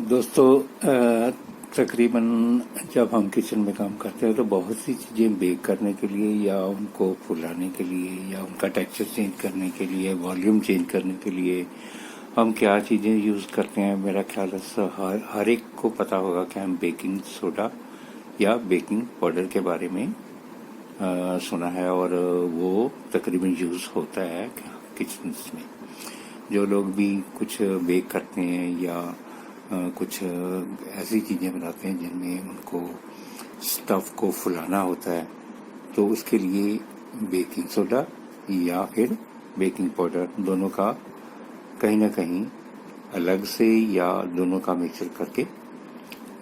दोस्तों तकरीबन जब हम किचन में काम करते हैं तो बहुत सी चीज़ें बेक करने के लिए या उनको फुलाने के लिए या उनका टेक्सचर चेंज करने के लिए, वॉल्यूम चेंज करने के लिए हम क्या चीज़ें यूज़ करते हैं। मेरा ख्याल है हर एक को पता होगा कि हम बेकिंग सोडा या बेकिंग पाउडर के बारे में सुना है और वो तकरीबन यूज़ होता है किचन में। जो लोग भी कुछ बेक करते हैं या कुछ ऐसी चीज़ें बनाते हैं जिनमें उनको स्टफ को फुलाना होता है, तो उसके लिए बेकिंग सोडा या फिर बेकिंग पाउडर दोनों का कहीं ना कहीं अलग से या दोनों का मिक्सचर करके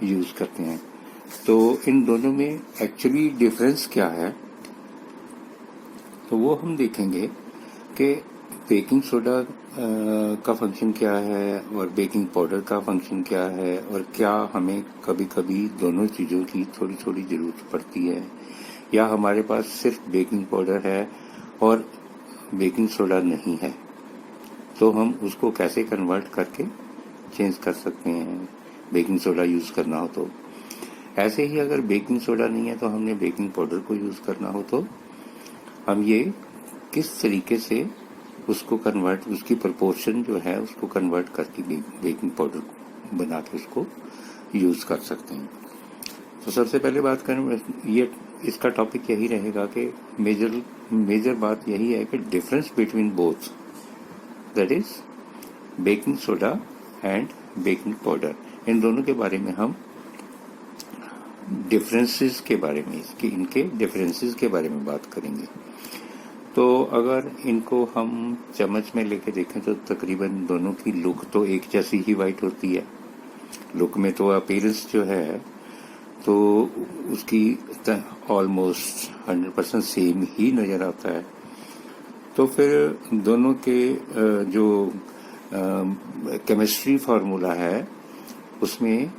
यूज़ करते हैं। तो इन दोनों में एक्चुअली डिफरेंस क्या है, तो वो हम देखेंगे कि बेकिंग सोडा का फंक्शन क्या है और बेकिंग पाउडर का फंक्शन क्या है, और क्या हमें कभी कभी दोनों चीज़ों की थोड़ी थोड़ी ज़रूरत पड़ती है, या हमारे पास सिर्फ बेकिंग पाउडर है और बेकिंग सोडा नहीं है, तो हम उसको कैसे कन्वर्ट करके चेंज कर सकते हैं बेकिंग सोडा यूज़ करना हो तो। ऐसे ही अगर बेकिंग सोडा नहीं है तो हमने बेकिंग पाउडर को यूज़ करना हो तो हम ये किस तरीके से उसको कन्वर्ट, उसकी प्रोपोर्शन जो है उसको कन्वर्ट करके बेकिंग पाउडर बना के उसको यूज़ कर सकते हैं। तो सबसे पहले बात करें, ये इसका टॉपिक यही रहेगा कि मेजर बात यही है कि difference between both, that is baking soda and baking powder, इन दोनों के बारे में हम डिफरेंसेस के बारे में, इनके डिफरेंसेस के बारे में बात करेंगे। तो अगर इनको हम चम्मच में लेके देखें तो तकरीबन दोनों की लुक तो एक जैसी ही वाइट होती है। लुक में तो अपीयरेंस जो है तो उसकी ऑलमोस्ट 100% सेम ही नज़र आता है। तो फिर दोनों के जो केमिस्ट्री फार्मूला है उसमें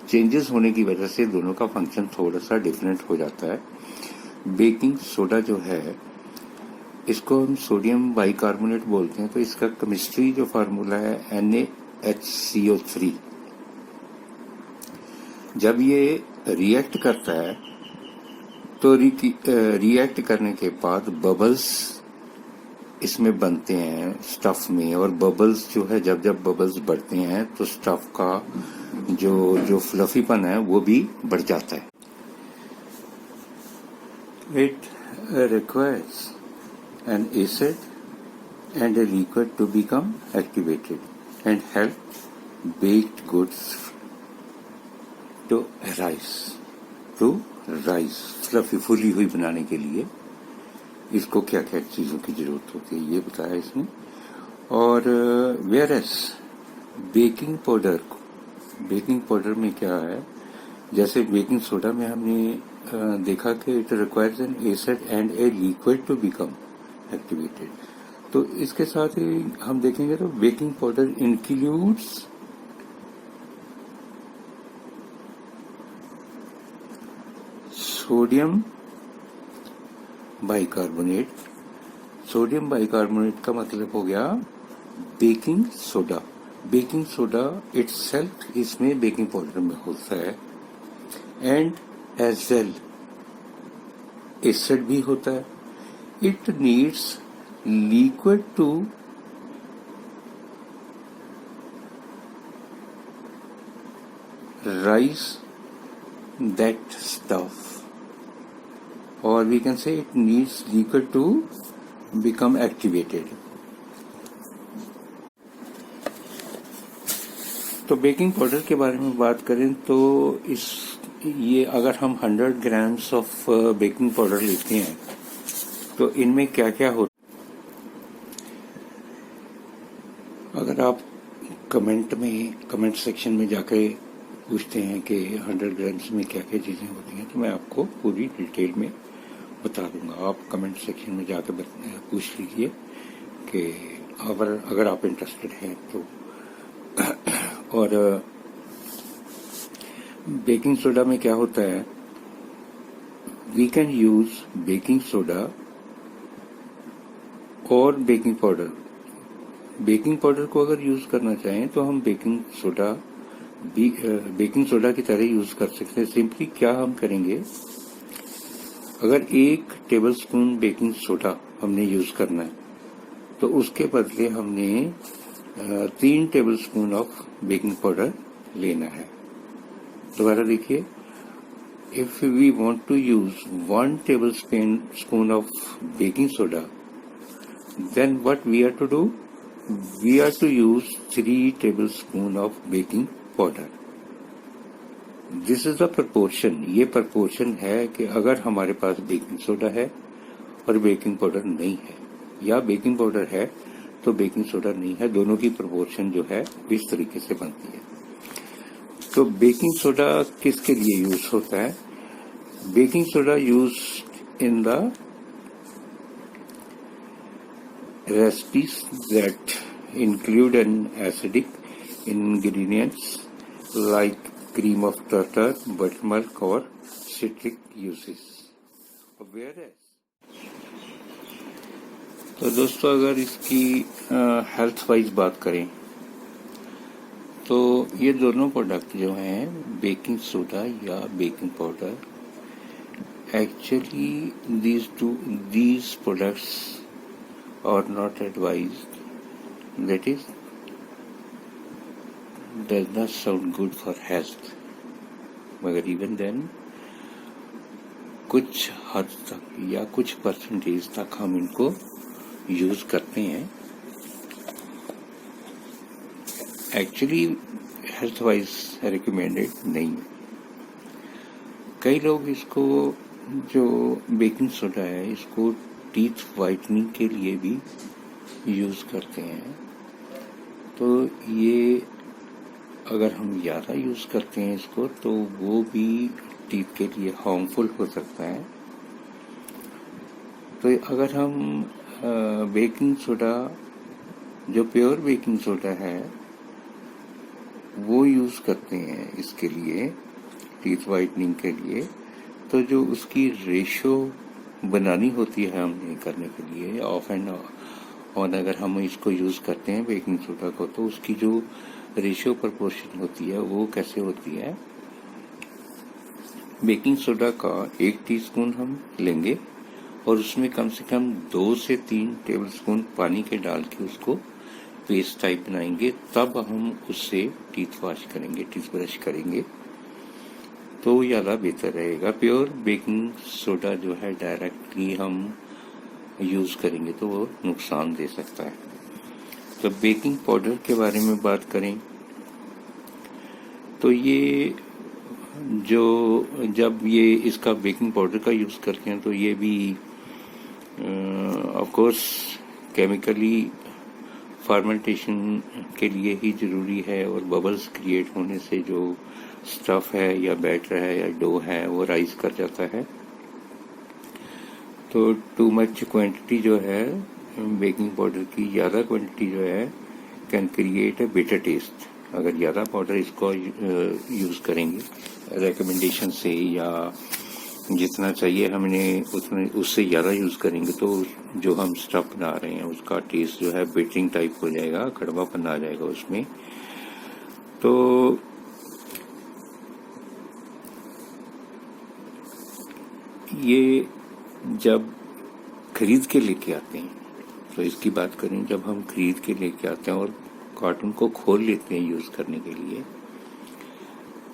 चेंजेस होने की वजह से दोनों का फंक्शन थोड़ा सा डिफरेंट हो जाता है। बेकिंग सोडा जो है इसको हम सोडियम बाइकार्बोनेट बोलते हैं, तो इसका केमिस्ट्री जो फार्मूला है NaHCO3। जब ये रिएक्ट करता है तो रिएक्ट करने के बाद बबल्स इसमें बनते हैं स्टफ में, और बबल्स जो है जब बबल्स बढ़ते हैं तो स्टफ का जो फ्लफीपन है वो भी बढ़ जाता है। It requires an acid and a liquid to become activated and help baked goods to rise fluffy फूली हुई बनाने के लिए इसको क्या क्या चीज़ों की जरूरत होती है ये बताया इसने। और वेयरएस बेकिंग पाउडर में क्या है, जैसे बेकिंग सोडा में हमने देखा कि it requires an acid and a liquid to become activated, तो इसके साथ ही हम देखेंगे तो baking powder includes sodium bicarbonate. Sodium bicarbonate का मतलब हो गया baking soda. Baking soda itself इसमें बेकिंग पाउडर में होता है, एंड एज वेल एसिड भी होता है। It needs liquid to rise that stuff, or we can say it needs liquid to become activated. तो बेकिंग पाउडर के बारे में बात करें तो ये अगर हम 100 ग्राम्स ऑफ बेकिंग पाउडर लेते हैं तो इनमें क्या क्या होता, अगर आप कमेंट सेक्शन में जाकर पूछते हैं कि 100 ग्राम्स में क्या क्या चीज़ें होती हैं तो मैं आपको पूरी डिटेल में बता दूंगा। आप कमेंट सेक्शन में जाकर पूछ लीजिए कि अगर आप इंटरेस्टेड हैं तो। और बेकिंग सोडा में क्या होता है, we can use baking soda और बेकिंग पाउडर को अगर यूज करना चाहें तो हम बेकिंग सोडा बेकिंग सोडा की तरह यूज कर सकते हैं। सिंपली क्या हम करेंगे, अगर 1 टेबल स्पून बेकिंग सोडा हमने यूज करना है तो उसके बदले हमने 3 tablespoon of baking powder लेना है। दोबारा देखिए, if we want to use 1 tablespoon of baking soda, then what we are to do? We are to use 3 tablespoon of baking powder. This is the proportion. ये proportion है कि अगर हमारे पास baking soda है और बेकिंग पाउडर नहीं है, या बेकिंग पाउडर है तो बेकिंग सोडा नहीं है, दोनों की proportion जो है इस तरीके से बनती है। तो बेकिंग सोडा किसके लिए यूज होता है? Baking soda use in the recipes that include an acidic ingredients like cream of tartar, buttermilk or citric uses. Whereas, तो दोस्तों अगर इसकी हेल्थ वाइज बात करें तो ये दोनों प्रोडक्ट जो हैं, बेकिंग सोडा या baking powder, actually these products are not advised, that is does not sound good for health, मगर even then कुछ हद तक या कुछ परसेंटेज तक हम इनको यूज करते हैं। एक्चुअली हेल्थ वाइज रिकमेंडेड नहीं है। कई लोग इसको, जो बेकिंग सोडा है, इसको टीथ वाइटनिंग के लिए भी यूज करते हैं। तो ये अगर हम ज़्यादा यूज करते हैं इसको तो वो भी टीथ के लिए हार्मफुल हो सकता है। तो अगर हम बेकिंग सोडा, जो प्योर बेकिंग सोडा है, वो यूज करते हैं इसके लिए, टीथ वाइटनिंग के लिए, तो जो उसकी रेशो बनानी होती है हमने करने के लिए ऑफ एंड ऑन, अगर हम इसको यूज करते हैं बेकिंग सोडा को, तो उसकी जो रेशियो प्रोपोर्शन होती है वो कैसे होती है? बेकिंग सोडा का 1 टीस्पून हम लेंगे और उसमें कम से कम 2 से 3 टेबलस्पून पानी के डाल के उसको पेस्ट टाइप बनाएंगे, तब हम उससे टीथ वॉश करेंगे, टीथ ब्रश करेंगे, तो ज़्यादा बेहतर रहेगा। प्योर बेकिंग सोडा जो है डायरेक्टली हम यूज करेंगे तो वो नुकसान दे सकता है। तो बेकिंग पाउडर के बारे में बात करें तो ये जो, जब ये इसका बेकिंग पाउडर का यूज करते हैं तो ये भी ऑफ कोर्स केमिकली फर्मेंटेशन के लिए ही जरूरी है, और बबल्स क्रिएट होने से जो स्टफ है या बैटर है या डो है वो राइज कर जाता है। तो टू मच क्वांटिटी जो है बेकिंग पाउडर की, ज़्यादा क्वांटिटी जो है can create a bitter taste. अगर ज़्यादा पाउडर इसको यूज़ करेंगे रिकमेंडेशन से, या जितना चाहिए हमने उतने उससे ज़्यादा यूज़ करेंगे, तो जो हम स्टफ बना रहे हैं उसका टेस्ट जो है बिटरिंग टाइप हो जाएगा, कड़वापन आ जाएगा उसमें। तो ये जब खरीद के लेके आते हैं, तो इसकी बात करें, जब हम खरीद के लेके आते हैं और कार्टून को खोल लेते हैं यूज करने के लिए,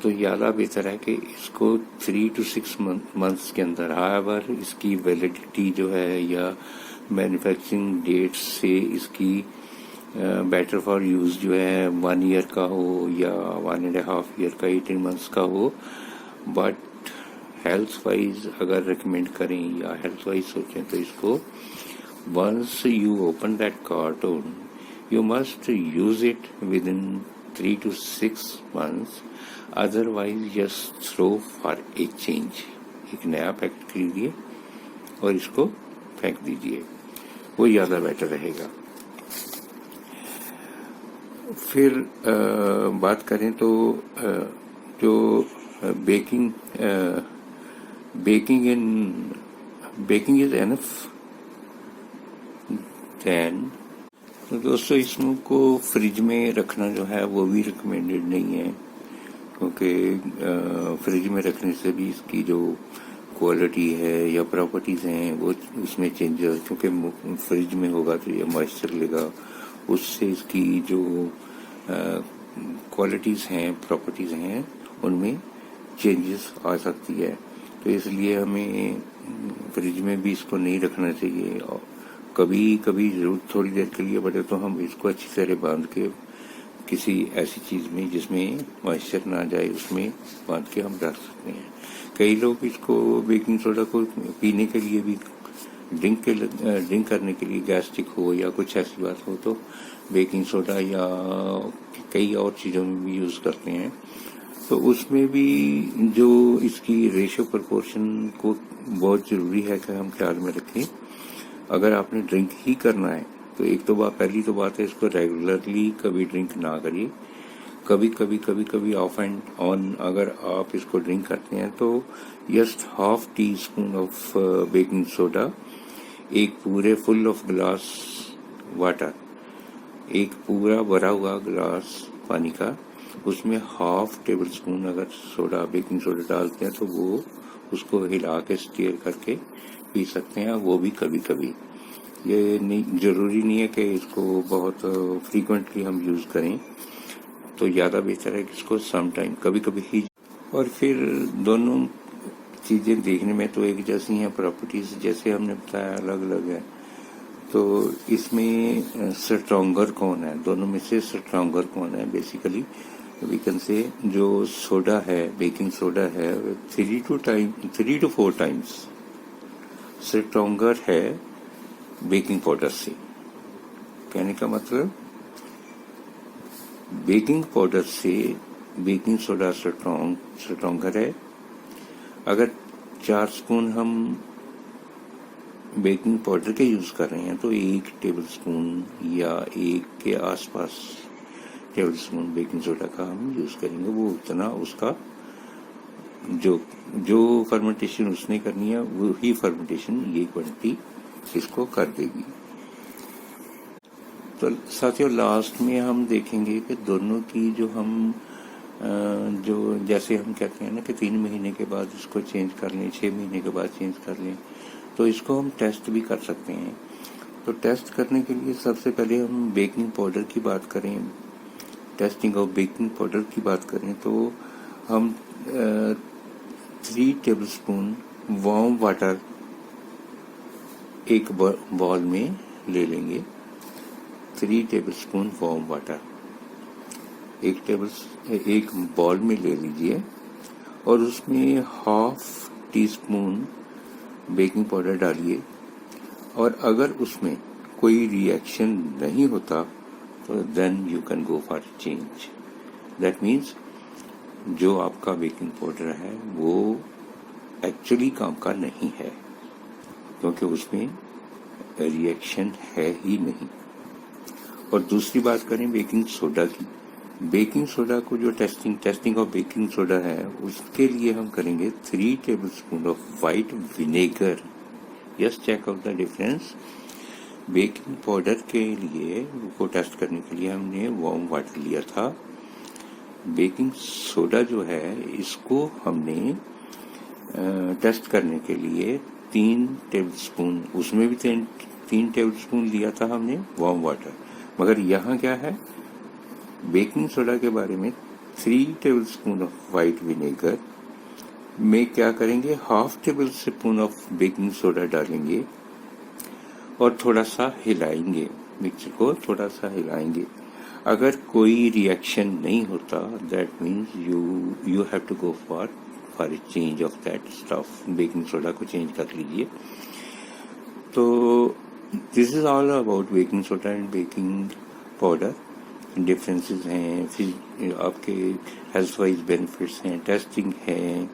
तो ज़्यादा बेहतर है कि इसको 3 to 6 मंथ्स के अंदर, हाउएवर इसकी वैलिडिटी जो है या मैन्युफैक्चरिंग डेट से इसकी बेटर फॉर यूज जो है 1 ईयर का हो या 1.5 ईयर का, 18 मंथ्स का हो, बट हेल्थ वाइज अगर रिकमेंड करें या हेल्थ वाइज सोचें तो इसको once you open that cartoon you must use it within 3 to 6 months, otherwise just throw for a change। एक नया पैकेट खरीदिए और इसको फेंक दीजिए, वो ज़्यादा बेटर रहेगा। फिर बात करें तो जो बेकिंग इज एनफ देन, तो दोस्तों इसको फ्रिज में रखना जो है वो भी रिकमेंडेड नहीं है। क्योंकि फ्रिज में रखने से भी इसकी जो क्वालिटी है या प्रॉपर्टीज़ हैं वो उसमें चेंज, क्योंकि फ्रिज में होगा तो ये मॉइस्चर लेगा, उससे इसकी जो क्वालिटीज़ हैं, प्रॉपर्टीज़ हैं, उनमें चेंजेस आ सकती है। तो इसलिए हमें फ्रिज में भी इसको नहीं रखना चाहिए। और कभी कभी ज़रूर थोड़ी देर के लिए बटे तो हम इसको अच्छी तरह बांध के किसी ऐसी चीज़ में जिसमें मॉइस्चर ना जाए उसमें बांध के हम रख सकते हैं। कई लोग इसको बेकिंग सोडा को पीने के लिए भी ड्रिंक करने के लिए गैस्ट्रिक हो या कुछ ऐसी बात हो तो बेकिंग सोडा या कई और चीज़ों में भी यूज़ करते हैं। तो उसमें भी जो इसकी रेशियो प्रोपोर्शन को बहुत ज़रूरी है कि हम ख्याल में रखें। अगर आपने ड्रिंक ही करना है तो एक तो पहली तो बात है, इसको रेगुलरली कभी ड्रिंक ना करिए। कभी ऑफ एंड ऑन अगर आप इसको ड्रिंक करते हैं तो just half tea spoon of baking soda, एक पूरे फुल ऑफ ग्लास वाटर, एक पूरा भरा हुआ ग्लास पानी का, उसमें हाफ टेबल स्पून अगर सोडा बेकिंग सोडा डालते हैं तो वो उसको हिला के स्टीयर करके पी सकते हैं। वो भी कभी कभी, ये नहीं जरूरी नहीं है कि इसको बहुत फ्रीक्वेंटली हम यूज़ करें, तो ज़्यादा बेहतर है कि इसको सम टाइम कभी कभी ही। और फिर दोनों चीज़ें देखने में तो एक जैसी हैं, प्रॉपर्टीज़ जैसे हमने बताया अलग अलग है। तो इसमें स्ट्रॉन्गर कौन है, दोनों में से स्ट्रॉन्गर कौन है? बेसिकली वी कैन से जो सोडा है, बेकिंग सोडा है, 3 to 4 टाइम्स स्ट्रॉन्गर है बेकिंग पाउडर से। कहने का मतलब बेकिंग पाउडर से बेकिंग सोडा स्ट्रॉन्गर है। अगर 4 स्पून हम बेकिंग पाउडर के यूज़ कर रहे हैं तो 1 टेबल स्पून या 1 के आसपास टेबल स्पून बेकिंग सोडा का हम यूज़ करेंगे। वो उतना उसका जो फर्मेंटेशन उसने करनी है वो ही फर्मेंटेशन ये क्वांटिटी इसको कर देगी। तो साथियों लास्ट में हम देखेंगे कि दोनों की जो हम जो जैसे हम कहते हैं ना कि 3 महीने के बाद इसको चेंज कर लें, 6 महीने के बाद चेंज कर लें, तो इसको हम टेस्ट भी कर सकते हैं। तो टेस्ट करने के लिए सबसे पहले हम बेकिंग पाउडर की बात करें, टेस्टिंग ऑफ बेकिंग पाउडर की बात करें तो हम 3 टेबल स्पून वार्म वाटर एक बॉल में ले लेंगे। 3 टेबल स्पून वार्म वाटर एक बॉल में ले लीजिए और उसमें half teaspoon baking powder डालिए। और अगर उसमें कोई रिएक्शन नहीं होता तो then you can go for change. That means जो आपका बेकिंग पाउडर है वो एक्चुअली काम का नहीं है, क्योंकि उसमें रिएक्शन है ही नहीं। और दूसरी बात करें बेकिंग सोडा की, बेकिंग सोडा को जो टेस्टिंग ऑफ बेकिंग सोडा है उसके लिए हम करेंगे 3 tablespoon of white vinegar. Yes, check out the difference. Baking powder के लिए को टेस्ट करने के लिए हमने वार्म वाटर लिया था। बेकिंग सोडा जो है इसको हमने टेस्ट करने के लिए 3 टेबल स्पून, उसमें भी 3 टेबल स्पून लिया था हमने वार्म वाटर। मगर यहाँ क्या है, बेकिंग सोडा के बारे में 3 tablespoon of white vinegar में क्या करेंगे, half table spoon of baking soda डालेंगे और थोड़ा सा हिलाएंगे, मिक्सर को थोड़ा सा हिलाएंगे। अगर कोई रिएक्शन नहीं होता that means you have to go for a change of that stuff, baking soda को चेंज कर लीजिए। तो this is all about baking soda and baking powder. Differences हैं, फिर आपके हेल्थ वाइज बेनिफिट्स हैं, टेस्टिंग है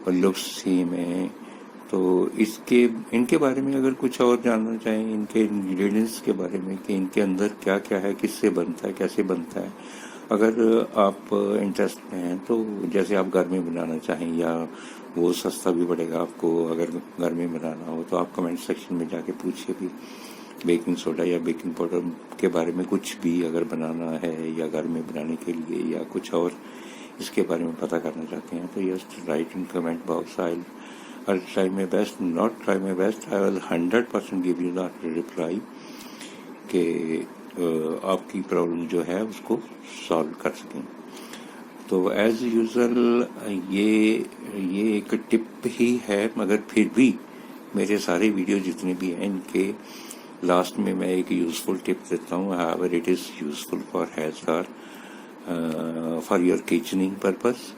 और लुक्स सेम है। तो इनके बारे में अगर कुछ और जानना चाहें, इनके इंग्रेडिएंट्स के बारे में कि इनके अंदर क्या क्या है, किससे बनता है, कैसे बनता है, अगर आप इंटरेस्ट में हैं तो जैसे आप घर में बनाना चाहें या वो सस्ता भी पड़ेगा आपको अगर घर में बनाना हो तो आप कमेंट सेक्शन में जाके पूछिए भी बेकिंग सोडा या बेकिंग पाउडर के बारे में कुछ भी अगर बनाना है या घर में बनाने के लिए या कुछ और इसके बारे में पता करना चाहते हैं तो just right in comment box. I'll try my best, not try my best, I will 100% give you that reply कि आपकी प्रॉब्लम जो है उसको सॉल्व कर सकें। तो एज यूजुअल ये एक टिप ही है, मगर फिर भी मेरे सारे वीडियो जितने भी हैं इनके लास्ट में मैं एक यूजफुल टिप देता हूँ। However it is useful for health और for your kitchening purpose,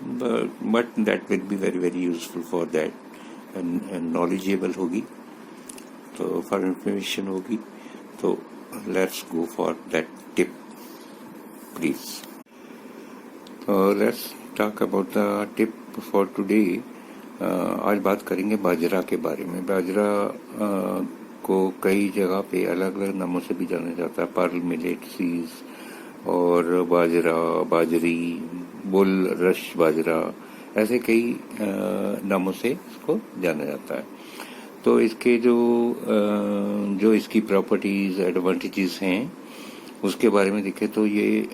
but that will be very very useful for that, knowledgeable होगी तो फॉर इंफॉर्मेशन होगी। तो let's go for that tip please. तो let's talk about the tip for today. आज बात करेंगे बाजरा के बारे में। बाजरा को कई जगह पे अलग अलग नामों से भी जाना जाता है, पर्ल मिलेट सीड्स और बाजरा, बाजरी, बुल रश बाजरा, ऐसे कई नामों से इसको जाना जाता है। तो इसके जो इसकी प्रॉपर्टीज एडवांटेजेस हैं उसके बारे में देखें तो ये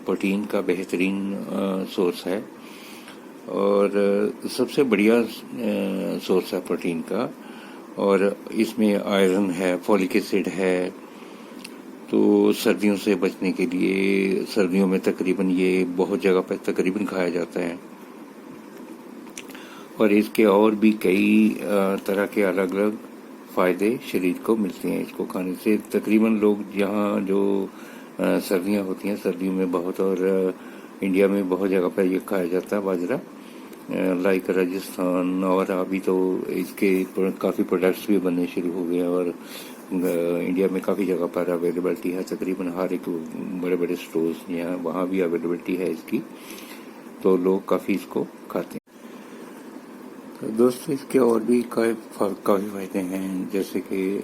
प्रोटीन का बेहतरीन सोर्स है और सबसे बढ़िया सोर्स है प्रोटीन का। और इसमें आयरन है, फॉलिक एसिड है। तो सर्दियों से बचने के लिए, सर्दियों में तकरीबन ये बहुत जगह पर तकरीबन खाया जाता है और इसके और भी कई तरह के अलग अलग फ़ायदे शरीर को मिलते हैं इसको खाने से। तकरीबन लोग यहाँ जो सर्दियाँ होती हैं, सर्दियों में बहुत, और इंडिया में बहुत जगह पर ये खाया जाता है बाजरा, लाइक राजस्थान। और अभी तो इसके काफ़ी प्रोडक्ट्स भी बनने शुरू हो गए हैं और इंडिया में काफ़ी जगह पर अवेलेबिलिटी है। तकरीबन हर एक बड़े बड़े स्टोर्स यहाँ वहाँ भी अवेलेबिलिटी है इसकी, तो लोग काफ़ी इसको खाते हैं। तो दोस्तों इसके और भी काफ़ी फायदे हैं, जैसे कि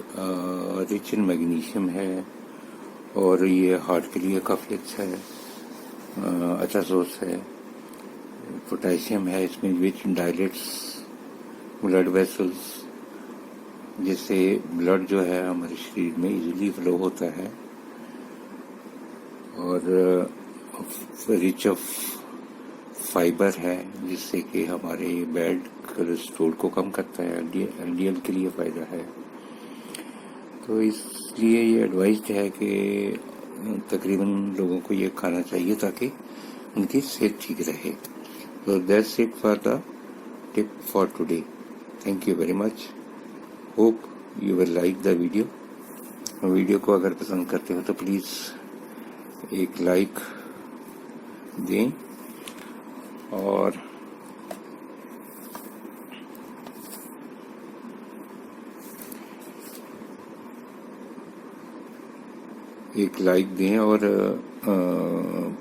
रिच इन मैग्नीशियम है और ये हार्ट के लिए काफ़ी अच्छा है, अच्छा सोर्स है। पोटेशियम है इसमें, विच डायलेट्स ब्लड वेसल्स, जिससे ब्लड जो है हमारे शरीर में इजीली फ्लो होता है। और रिच ऑफ फाइबर है, जिससे कि हमारे बैड कोलेस्ट्रॉल को कम करता है, एलडीएल के लिए फ़ायदा है। तो इसलिए ये एडवाइस्ड है कि तकरीबन लोगों को ये खाना चाहिए ताकि उनकी सेहत ठीक रहे। So that's it for the tip for today. Thank you very much. Hope you will like the video. Video को अगर पसंद करते हो तो प्लीज़ एक लाइक दें और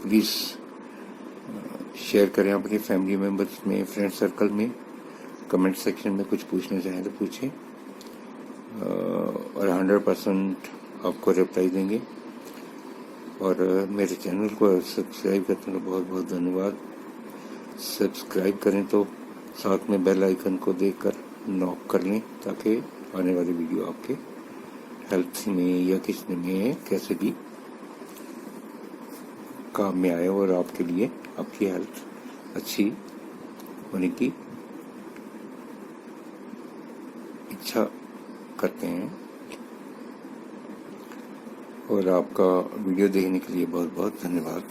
प्लीज़ शेयर करें अपने फैमिली मेम्बर्स में, फ्रेंड सर्कल में। कमेंट सेक्शन में कुछ पूछना चाहें तो पूछें और 100% आपको रिप्लाई देंगे। और मेरे चैनल को सब्सक्राइब करते हैं तो बहुत बहुत धन्यवाद। सब्सक्राइब करें तो साथ में बेल आइकन को देखकर नॉक कर लें ताकि आने वाली वीडियो आपके हेल्थ में या किसी में कैसे भी काम में आए और आपके लिए आपकी हेल्थ अच्छी होने की इच्छा करते हैं। और आपका वीडियो देखने के लिए बहुत बहुत धन्यवाद।